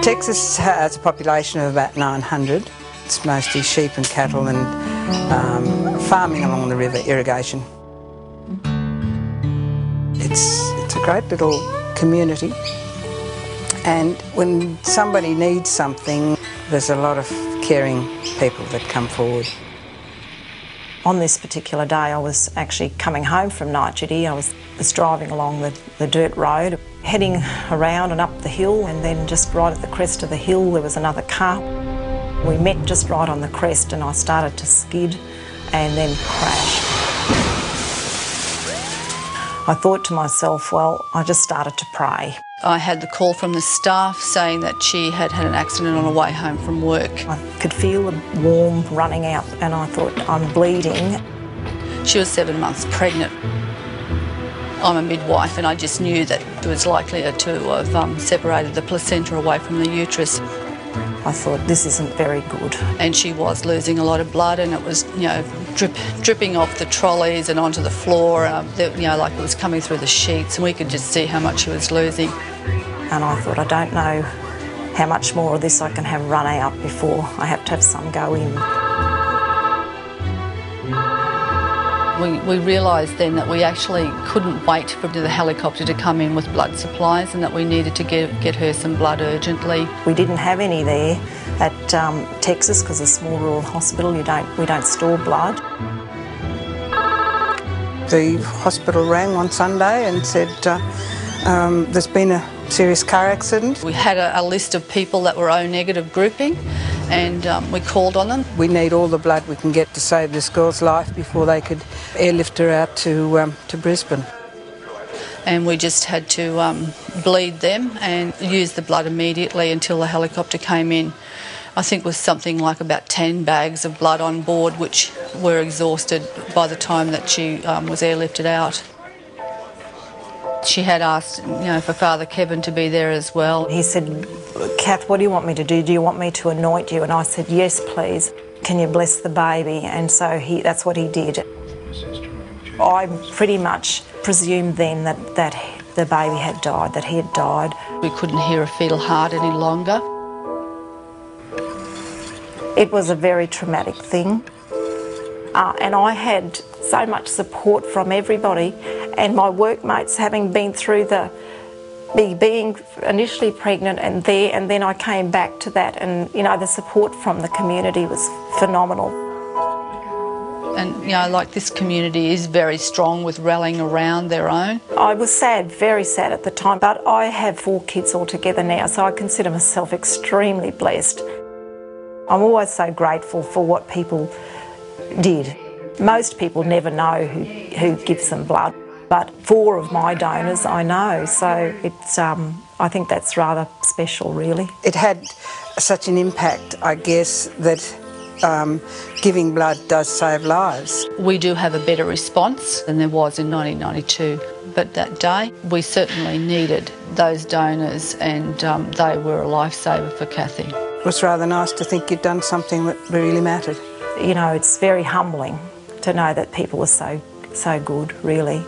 Texas has a population of about 900. It's mostly sheep and cattle and farming along the river, irrigation. It's a great little community, and when somebody needs something, there's a lot of caring people that come forward. On this particular day, I was actually coming home from night duty. I was driving along the dirt road, heading around and up the hill, and then just right at the crest of the hill there was another car. We met just right on the crest and I started to skid and then crashed. I thought to myself, well, I just started to pray. I had the call from the staff saying that she had had an accident on her way home from work. I could feel the warm running out and I thought, I'm bleeding. She was 7 months pregnant. I'm a midwife and I just knew that it was likely to have separated the placenta away from the uterus. I thought, this isn't very good. And she was losing a lot of blood and it was, dripping off the trolleys and onto the floor, like it was coming through the sheets, and we could just see how much she was losing. And I thought, I don't know how much more of this I can have run out before I have to have some go in. We realised then that we actually couldn't wait for the helicopter to come in with blood supplies and that we needed to get her some blood urgently. We didn't have any there at Texas because it's a small rural hospital. We don't store blood. The hospital rang on Sunday and said there's been a serious car accident. We had a list of people that were O-negative grouping and we called on them. We need all the blood we can get to save this girl's life before they could airlift her out to Brisbane. And we just had to bleed them and use the blood immediately until the helicopter came in. I think it was something like about 10 bags of blood on board, which were exhausted by the time that she was airlifted out. She had asked, for Father Kevin to be there as well. He said, Kath, what do you want me to do? Do you want me to anoint you? And I said, yes, please. Can you bless the baby? And so that's what he did. I pretty much presumed then that the baby had died, that he had died. We couldn't hear a fetal heart any longer. It was a very traumatic thing. And I had so much support from everybody, and my workmates, having been through being initially pregnant and then I came back to that, and the support from the community was phenomenal. And this community is very strong with rallying around their own. I was sad, very sad at the time, but I have 4 kids altogether now, so I consider myself extremely blessed. I'm always so grateful for what people did. Most people never know who gives them blood, but 4 of my donors I know, so it's, I think that's rather special, really. It had such an impact, I guess, that giving blood does save lives. We do have a better response than there was in 1992, but that day we certainly needed those donors, and they were a lifesaver for Kathy. It was rather nice to think you'd done something that really mattered. It's very humbling to know that people were so good, really.